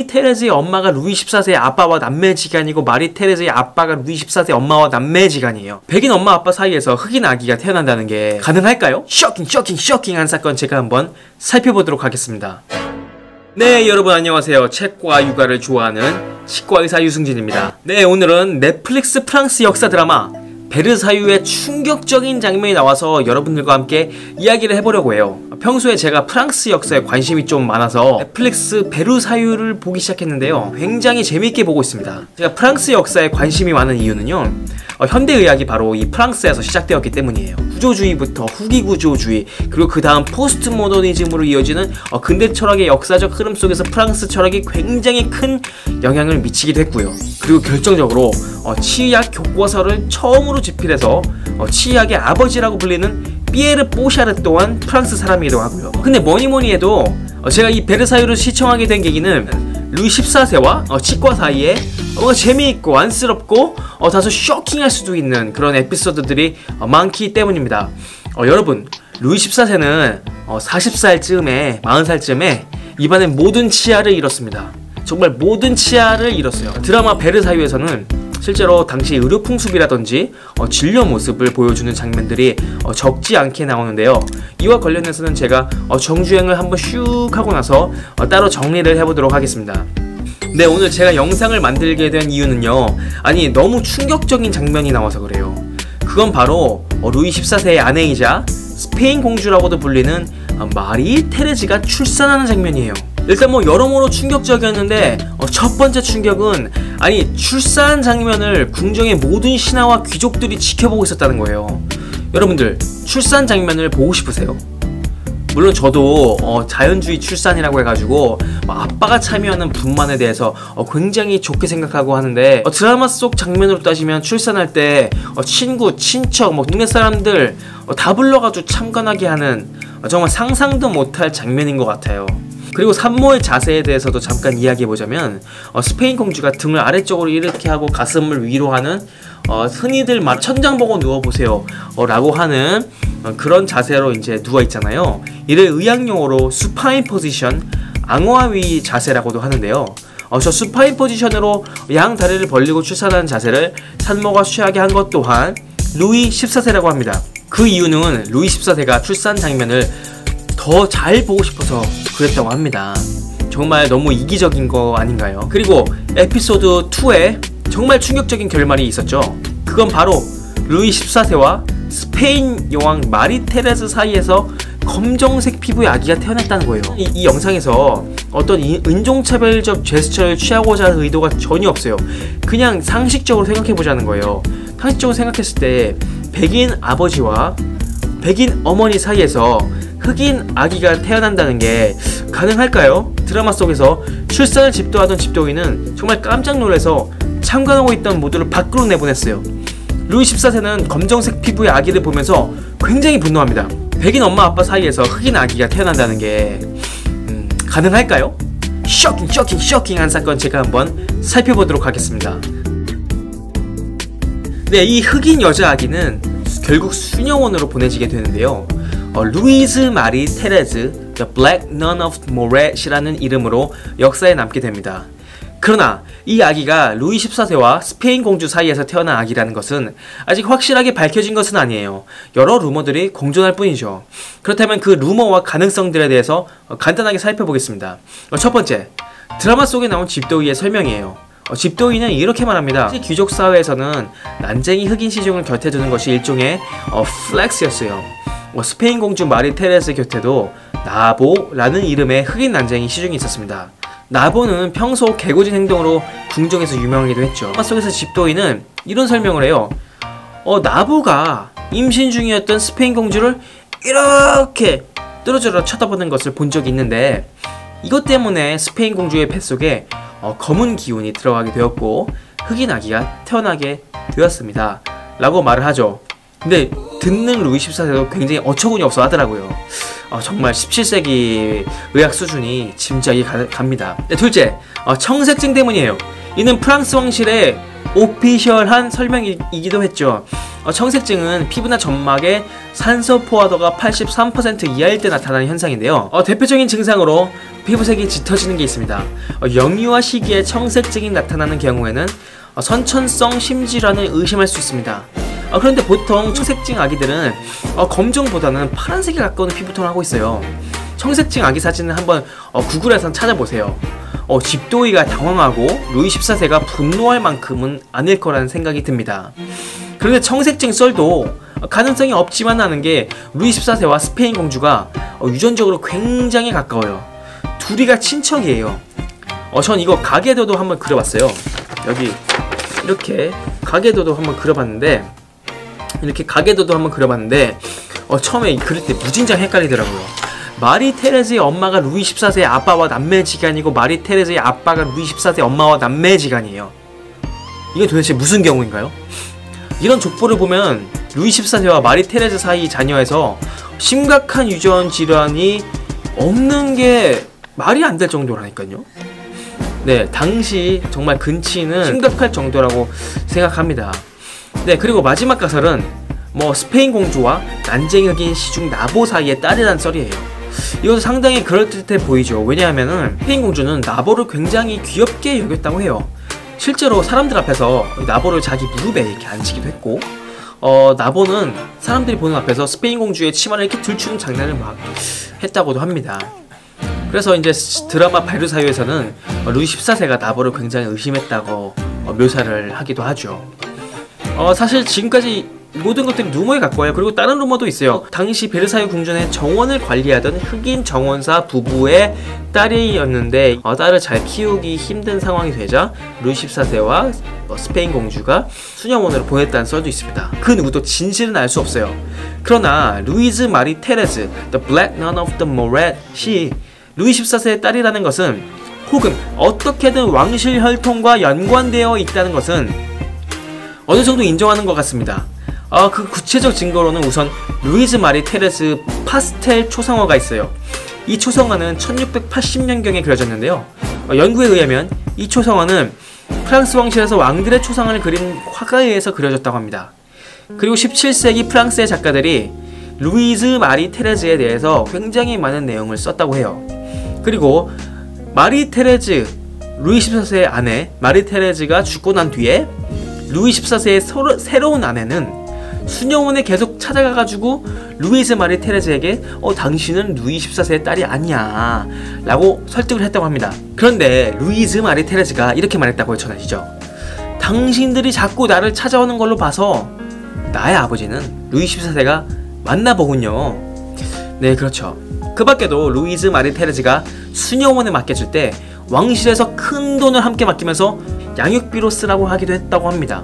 테레즈의 엄마가 루이 14세의 아빠와 남매지간이고 마리 테레즈의 아빠가 루이 14세의 엄마와 남매지간이에요. 백인 엄마 아빠 사이에서 흑인 아기가 태어난다는 게 가능할까요? 쇼킹한 사건 제가 한번 살펴보도록 하겠습니다. 네, 여러분 안녕하세요. 책과 육아를 좋아하는 치과의사 유승진입니다. 네, 오늘은 넷플릭스 프랑스 역사 드라마 베르사유의 충격적인 장면이 나와서 여러분들과 함께 이야기를 해보려고 해요. 평소에 제가 프랑스 역사에 관심이 좀 많아서 넷플릭스 베르사유를 보기 시작했는데요, 굉장히 재미있게 보고 있습니다. 제가 프랑스 역사에 관심이 많은 이유는요, 현대의학이 바로 이 프랑스에서 시작되었기 때문이에요. 구조주의부터 후기구조주의, 그리고 그 다음 포스트 모더니즘으로 이어지는 근대 철학의 역사적 흐름 속에서 프랑스 철학이 굉장히 큰 영향을 미치기도 했고요. 그리고 결정적으로 치의학 교과서를 처음으로 집필해서 치의학의 아버지라고 불리는 피에르 뽀샤르 또한 프랑스 사람이기도 하고요. 근데 뭐니뭐니 해도 제가 이 베르사유를 시청하게 된 계기는 루이 14세와 치과 사이에 뭔가 재미있고 안쓰럽고 다소 쇼킹할 수도 있는 그런 에피소드들이 많기 때문입니다. 여러분, 루이 14세는 40살쯤에 40살쯤에 입안의 모든 치아를 잃었습니다. 정말 모든 치아를 잃었어요. 드라마 베르사유에서는 실제로 당시 의료 풍습이라든지 진료 모습을 보여주는 장면들이 적지 않게 나오는데요. 이와 관련해서는 제가 정주행을 한번 슉 하고 나서 따로 정리를 해보도록 하겠습니다. 네, 오늘 제가 영상을 만들게 된 이유는요, 아니 너무 충격적인 장면이 나와서 그래요. 그건 바로 루이 14세의 아내이자 스페인 공주라고도 불리는 마리 테레즈가 출산하는 장면이에요. 일단 여러모로 충격적이었는데 첫 번째 충격은, 아니 출산 장면을 궁정의 모든 신하와 귀족들이 지켜보고 있었다는 거예요. 여러분들, 출산 장면을 보고 싶으세요? 물론 저도 자연주의 출산이라고 해가지고 아빠가 참여하는 분만에 대해서 굉장히 좋게 생각하고 하는데, 드라마 속 장면으로 따지면 출산할 때 친구, 친척, 동네 사람들 다 불러가지고 참관하게 하는 정말 상상도 못할 장면인 것 같아요. 그리고 산모의 자세에 대해서도 잠깐 이야기해보자면, 스페인 공주가 등을 아래쪽으로 이렇게 하고 가슴을 위로 하는, 흔히들 천장 보고 누워보세요 라고 하는 그런 자세로 이제 누워있잖아요. 이를 의학용어로 수파인 포지션, 앙어아위 자세라고도 하는데요. 저 수파인 포지션으로 양 다리를 벌리고 출산하는 자세를 산모가 취하게 한 것 또한 루이 14세라고 합니다. 그 이유는 루이 14세가 출산 장면을 더 잘 보고 싶어서 그랬다고 합니다. 정말 너무 이기적인 거 아닌가요? 그리고 에피소드 2에 정말 충격적인 결말이 있었죠. 그건 바로 루이 14세와 스페인 여왕 마리 테레즈 사이에서 검정색 피부의 아기가 태어났다는 거예요. 이 영상에서 어떤 인종차별적 제스처를 취하고자 하는 의도가 전혀 없어요. 그냥 상식적으로 생각해보자는 거예요. 상식적으로 생각했을 때 백인 아버지와 백인 어머니 사이에서 흑인 아기가 태어난다는 게 가능할까요? 드라마 속에서 출산을 집도하던 집도인은 정말 깜짝 놀라서 참관하고 있던 모두를 밖으로 내보냈어요. 루이 14세는 검정색 피부의 아기를 보면서 굉장히 분노합니다. 백인 엄마 아빠 사이에서 흑인 아기가 태어난다는 게 가능할까요? 쇼킹한 사건 제가 한번 살펴보도록 하겠습니다. 네, 이 흑인 여자 아기는 결국 수녀원으로 보내지게 되는데요. 루이즈 마리 테레즈 The Black Nun of Moret이라는 이름으로 역사에 남게 됩니다. 그러나 이 아기가 루이 14세와 스페인 공주 사이에서 태어난 아기라는 것은 아직 확실하게 밝혀진 것은 아니에요. 여러 루머들이 공존할 뿐이죠. 그렇다면 그 루머와 가능성들에 대해서 간단하게 살펴보겠습니다. 첫 번째, 드라마 속에 나온 집도이의 설명이에요. 집도이는 이렇게 말합니다. 귀족 사회에서는 난쟁이 흑인 시종을 곁에 두는 것이 일종의 플렉스였어요. 스페인 공주 마리 테레스 곁에도 나보라는 이름의 흑인 난쟁이 시종이 있었습니다. 나보는 평소 개고진 행동으로 궁정에서 유명하기도 했죠. 드라마 속에서 집도이는 이런 설명을 해요. 나보가 임신 중이었던 스페인 공주를 이렇게 뚫어져라 쳐다보는 것을 본 적이 있는데, 이것 때문에 스페인 공주의 뱃속에 검은 기운이 들어가게 되었고 흑인 아기가 태어나게 되었습니다 라고 말을 하죠. 근데 듣는 루이 14세도 굉장히 어처구니 없어 하더라고요. 정말 17세기 의학 수준이 짐작이 갑니다. 네, 둘째, 청색증 때문이에요. 이는 프랑스 왕실의 오피셜한 설명이기도 했죠. 청색증은 피부나 점막의 산소 포화도가 83% 이하일 때 나타나는 현상인데요. 대표적인 증상으로 피부색이 짙어지는 게 있습니다. 영유아 시기에 청색증이 나타나는 경우에는 선천성 심질환을 의심할 수 있습니다. 그런데 보통 청색증 아기들은 검정보다는 파란색에 가까운 피부톤을 하고 있어요. 청색증 아기 사진을 한번 구글에서 찾아보세요. 집도이가 당황하고 루이 14세가 분노할 만큼은 아닐 거라는 생각이 듭니다. 그런데 청색증 썰도 가능성이 없지만 않은 게 루이 14세와 스페인 공주가 유전적으로 굉장히 가까워요. 둘이가 친척이에요. 전 이거 가계도도 한번 그려봤어요. 여기 이렇게 가계도도 한번 그려봤는데 처음에 그릴 때 무진장 헷갈리더라고요. 마리 테레즈의 엄마가 루이 14세의 아빠와 남매지간이고 마리 테레즈의 아빠가 루이 14세 엄마와 남매지간이에요. 이게 도대체 무슨 경우인가요? 이런 족보를 보면 루이 14세와 마리 테레즈 사이 자녀에서 심각한 유전 질환이 없는 게 말이 안 될 정도라니까요. 네, 당시 정말 근치는 심각할 정도라고 생각합니다. 네, 그리고 마지막 가설은 스페인 공주와 난쟁이 흑인 시중 나보 사이의 딸이란 썰이에요. 이것도 상당히 그럴듯해 보이죠. 왜냐하면은 스페인 공주는 나보를 굉장히 귀엽게 여겼다고 해요. 실제로 사람들 앞에서 나보를 자기 무릎에 이렇게 앉히기도 했고, 나보는 사람들이 보는 앞에서 스페인 공주의 치마를 이렇게 들추는 장난을 막 했다고도 합니다. 그래서 이제 드라마 베르사유에서는 루이 14세가 나보를 굉장히 의심했다고 묘사를 하기도 하죠. 사실 지금까지 모든 것들이 루머에 가까워요. 그리고 다른 루머도 있어요. 당시 베르사유 궁전의 정원을 관리하던 흑인 정원사 부부의 딸이었는데 딸을 잘 키우기 힘든 상황이 되자 루이 14세와 스페인 공주가 수녀원으로 보냈다는 썰도 있습니다. 그 누구도 진실은 알 수 없어요. 그러나 루이즈 마리 테레즈, The Black Nun of the Moret이 루이 14세의 딸이라는 것은, 혹은 어떻게든 왕실 혈통과 연관되어 있다는 것은 어느 정도 인정하는 것 같습니다. 그 구체적 증거로는 우선 루이즈 마리 테레즈 파스텔 초상화가 있어요. 이 초상화는 1680년경에 그려졌는데요. 연구에 의하면 이 초상화는 프랑스 왕실에서 왕들의 초상화를 그린 화가에 의해서 그려졌다고 합니다. 그리고 17세기 프랑스의 작가들이 루이즈 마리 테레즈에 대해서 굉장히 많은 내용을 썼다고 해요. 그리고 마리 테레즈, 루이 14세의 아내 마리 테레즈가 죽고 난 뒤에 루이 14세의 새로운 아내는 수녀원에 계속 찾아가가지고 루이즈 마리 테레즈에게 당신은 루이 14세의 딸이 아니야 라고 설득을 했다고 합니다. 그런데 루이즈 마리 테레즈가 이렇게 말했다고 전하시죠. 당신들이 자꾸 나를 찾아오는 걸로 봐서 나의 아버지는 루이 14세가 맞나보군요. 네, 그렇죠. 그 밖에도 루이즈 마리 테레즈가 수녀원에 맡겨줄 때 왕실에서 큰 돈을 함께 맡기면서 양육비로 쓰라고 하기도 했다고 합니다.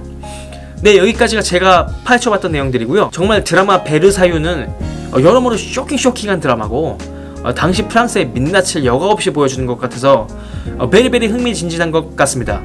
네, 여기까지가 제가 파헤쳐봤던 내용들이고요. 정말 드라마 베르사유는 여러모로 쇼킹한 드라마고, 당시 프랑스의 민낯을 여과 없이 보여주는 것 같아서 베리베리 흥미진진한 것 같습니다.